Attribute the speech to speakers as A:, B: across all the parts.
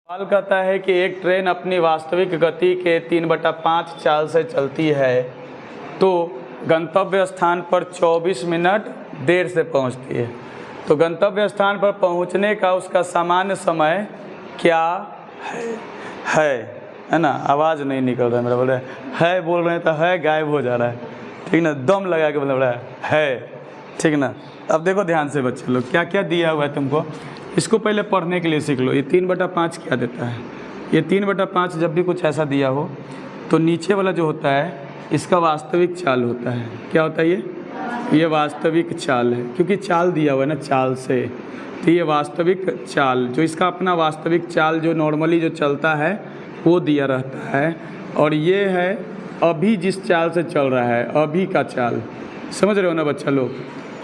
A: सवाल कहता है कि एक ट्रेन अपनी वास्तविक गति के 3/5 चाल से चलती है तो गंतव्य स्थान पर 24 मिनट देर से पहुंचती है। तो गंतव्य स्थान पर पहुंचने का उसका सामान्य समय क्या है ना। आवाज़ नहीं निकल रहा है मेरा, बोल रहा है बोल रहे हैं तो है गायब हो जा रहा है, ठीक ना। दम लगा के बोल रहा है, ठीक ना। अब देखो ध्यान से बच्चे लोग, क्या क्या दिया हुआ है तुमको, इसको पहले पढ़ने के लिए सीख लो। ये 3/5 क्या देता है। ये 3/5 जब भी कुछ ऐसा दिया हो तो नीचे वाला जो होता है इसका वास्तविक चाल होता है। क्या होता है ये वास्तविक चाल है, क्योंकि चाल दिया हुआ है ना, चाल से। तो ये वास्तविक चाल, जो इसका अपना वास्तविक चाल जो नॉर्मली जो चलता है वो दिया रहता है। और ये है अभी जिस चाल से चल रहा है, अभी का चाल। समझ रहे हो ना बच्चा लोग।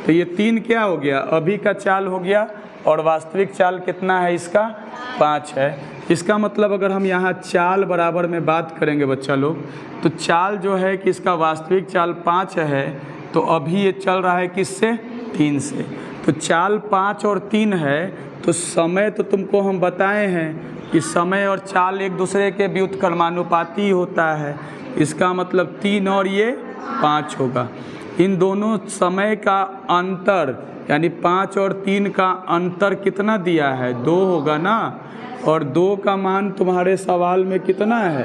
A: तो ये 3 क्या हो गया, अभी का चाल हो गया। और वास्तविक चाल कितना है इसका, 5 है। इसका मतलब अगर हम यहाँ चाल बराबर में बात करेंगे बच्चा लोग, तो चाल जो है कि इसका वास्तविक चाल 5 है, तो अभी ये चल रहा है किससे, 3 से। तो चाल 5 और 3 है, तो समय तो तुमको हम बताए हैं कि समय और चाल एक दूसरे के व्युत्क्रमानुपाती होता है। इसका मतलब 3 और ये 5 होगा। इन दोनों समय का अंतर यानी 5 और 3 का अंतर कितना दिया है, 2 होगा ना। और 2 का मान तुम्हारे सवाल में कितना है,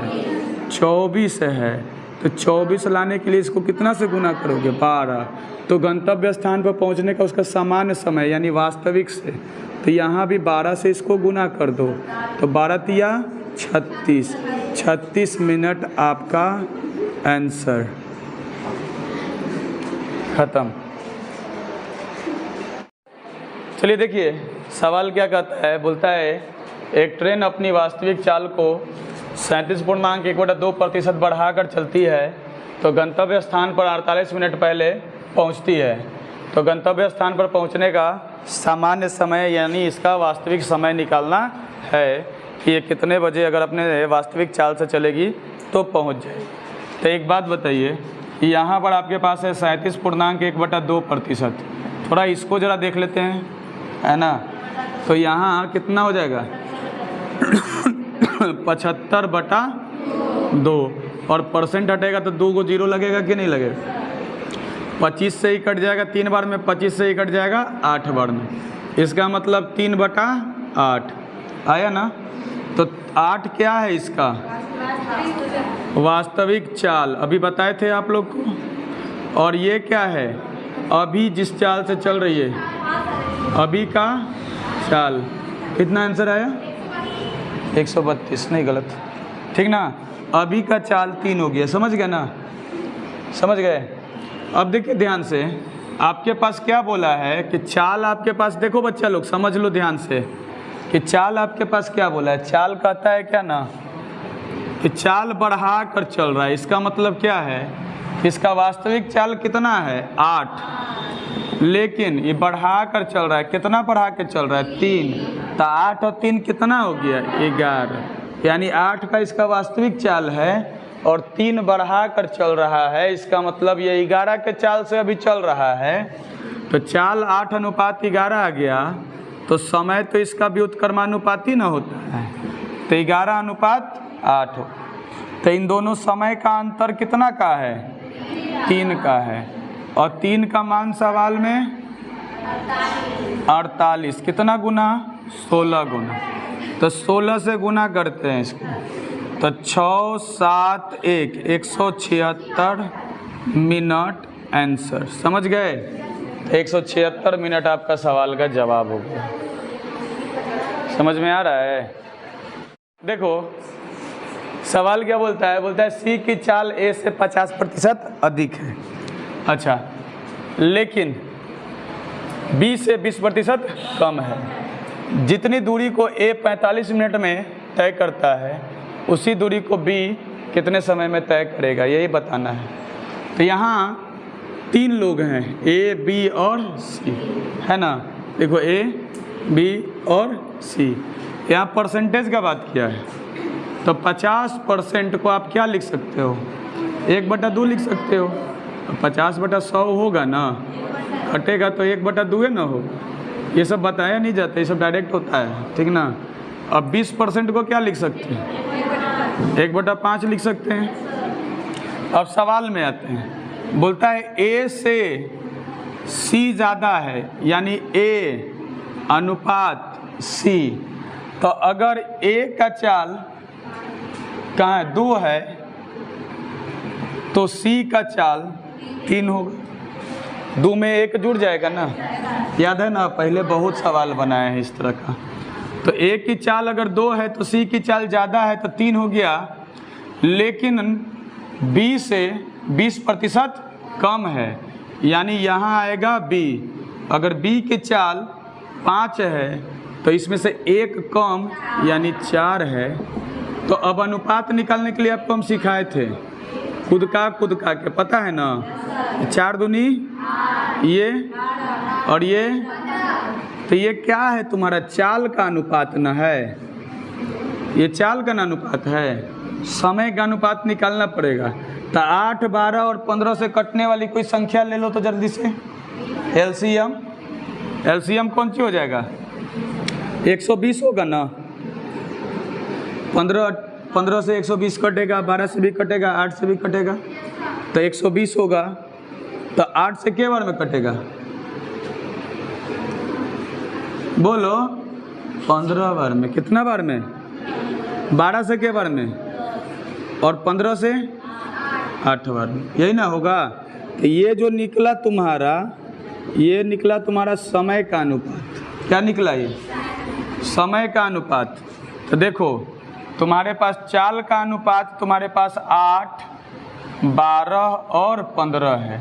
A: 24 है। तो 24 लाने के लिए इसको कितना से गुना करोगे, 12। तो गंतव्य स्थान पर पहुंचने का उसका सामान्य समय यानी वास्तविक से, तो यहाँ भी 12 से इसको गुना कर दो। तो 12 तिया 36 मिनट आपका आंसर खत्म। चलिए देखिए सवाल क्या कहता है, बोलता है एक ट्रेन अपनी वास्तविक चाल को 37.1/2% बढ़ाकर चलती है तो गंतव्य स्थान पर 48 मिनट पहले पहुंचती है। तो गंतव्य स्थान पर पहुंचने का सामान्य समय यानी इसका वास्तविक समय निकालना है कि ये कितने बजे अगर अपने वास्तविक चाल से चलेगी तो पहुंच जाएगी। तो एक बात बताइए, यहाँ पर आपके पास है 37.1/2%। थोड़ा इसको ज़रा देख लेते हैं, है ना। तो यहाँ कितना हो जाएगा 75/2 और परसेंट हटेगा तो 2 को 0 लगेगा कि नहीं लगेगा। 25 से ही कट जाएगा 3 बार में, 25 से ही कट जाएगा 8 बार में। इसका मतलब 3/8 आया ना। तो 8 क्या है इसका वास्तविक चाल, अभी बताए थे आप लोग को। और ये क्या है, अभी जिस चाल से चल रही है, अभी का चाल। कितना आंसर आया, 132, नहीं गलत, ठीक ना। अभी का चाल 3 हो गया, समझ गए ना, समझ गए। अब देखिए ध्यान से, आपके पास क्या बोला है कि चाल आपके पास, देखो बच्चा लोग समझ लो ध्यान से कि चाल आपके पास क्या बोला है। चाल कहता है क्या ना कि चाल बढ़ा कर चल रहा है। इसका मतलब क्या है, इसका वास्तविक चाल कितना है 8, लेकिन ये बढ़ा कर चल रहा है। कितना बढ़ा के चल रहा है, 3। तो 8 और 3 कितना हो गया 11, यानी 8 का इसका वास्तविक चाल है और 3 बढ़ा कर चल रहा है। इसका मतलब ये 11 के चाल से अभी चल रहा है। तो चाल 8:11 आ गया, तो समय तो इसका व्युत्क्रमानुपाती ना होता है, तो 11:8 हो। तो इन दोनों समय का अंतर कितना का है, 3 का है। और 3 का मान सवाल में 48, कितना गुना 16 गुना। तो 16 से गुना करते हैं इसको, तो 6, 7, 1, 176 मिनट आंसर। समझ गए, 176 मिनट आपका सवाल का जवाब हो गया। समझ में आ रहा है। देखो सवाल क्या बोलता है, बोलता है सी की चाल ए से 50% अधिक है। अच्छा, लेकिन बी से 20% कम है। जितनी दूरी को ए 45 मिनट में तय करता है, उसी दूरी को बी कितने समय में तय करेगा, यही बताना है। तो यहाँ 3 लोग हैं, ए, बी और सी, है ना। देखो ए, बी और सी। यहाँ परसेंटेज का बात किया है, तो 50% को आप क्या लिख सकते हो, 1/2 लिख सकते हो। 50/100 होगा ना, कटेगा तो 1/2 ना होगा। ये सब बताया नहीं जाता, ये सब डायरेक्ट होता है, ठीक ना। अब 20% को क्या लिख सकते हैं? 1/5 लिख सकते हैं। अब सवाल में आते हैं, बोलता है ए से सी ज़्यादा है, यानी ए अनुपात सी। तो अगर ए का चाल कहाँ है? 2 है, तो सी का चाल 3 होगा। 2 में 1 जुड़ जाएगा ना, याद है ना, पहले बहुत सवाल बनाए हैं इस तरह का। तो ए की चाल अगर 2 है तो सी की चाल ज़्यादा है तो 3 हो गया, लेकिन बी से 20% कम है, यानी यहाँ आएगा बी। अगर बी की चाल 5 है तो इसमें से 1 कम यानी 4 है। तो अब अनुपात निकालने के लिए आपको हम सिखाए थे, खुद का के, पता है ना, 4 दूनी ये और ये, तो ये क्या है? तुम्हारा चाल का अनुपात न है, ये चाल का अनुपात है, समय का अनुपात निकालना पड़ेगा। तो 8, 12 और 15 से कटने वाली कोई संख्या ले लो तो जल्दी से। एलसीएम कौन सी हो जाएगा? 120 होगा ना। 15 से 120 कटेगा, 12 से भी कटेगा, 8 से भी कटेगा, तो 120 होगा। तो 8 से के बार में कटेगा? बोलो, 15 बार में। कितना बार में? 12 से के बार में, और 15 से 8 बार में, यही ना होगा। तो ये जो निकला तुम्हारा, ये निकला तुम्हारा समय का अनुपात। क्या निकला? ये समय का अनुपात। तो देखो, तुम्हारे पास चाल का अनुपात तुम्हारे पास 8, 12 और 15 है।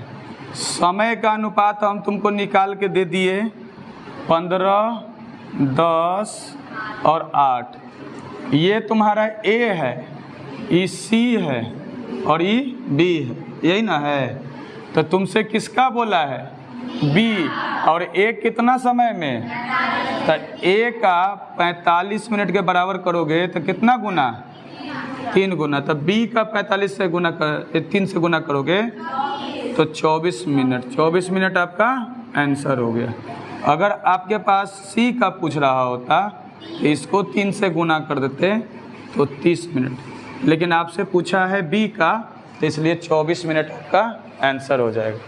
A: समय का अनुपात हम तुमको निकाल के दे दिए 15, 10 और 8। ये तुम्हारा ए है, ये सी है और ये बी है, यही ना है। तो तुमसे किसका बोला है? बी। और ए कितना समय में? तो ए का 45 मिनट के बराबर करोगे तो कितना गुना? 3 गुना। तो बी का 45 से गुना 3 से गुना करोगे तो 24 मिनट। 24 मिनट आपका आंसर हो गया। अगर आपके पास सी का पूछ रहा होता तो इसको 3 से गुना कर देते तो 30 मिनट, लेकिन आपसे पूछा है बी का, तो इसलिए 24 मिनट आपका आंसर हो जाएगा।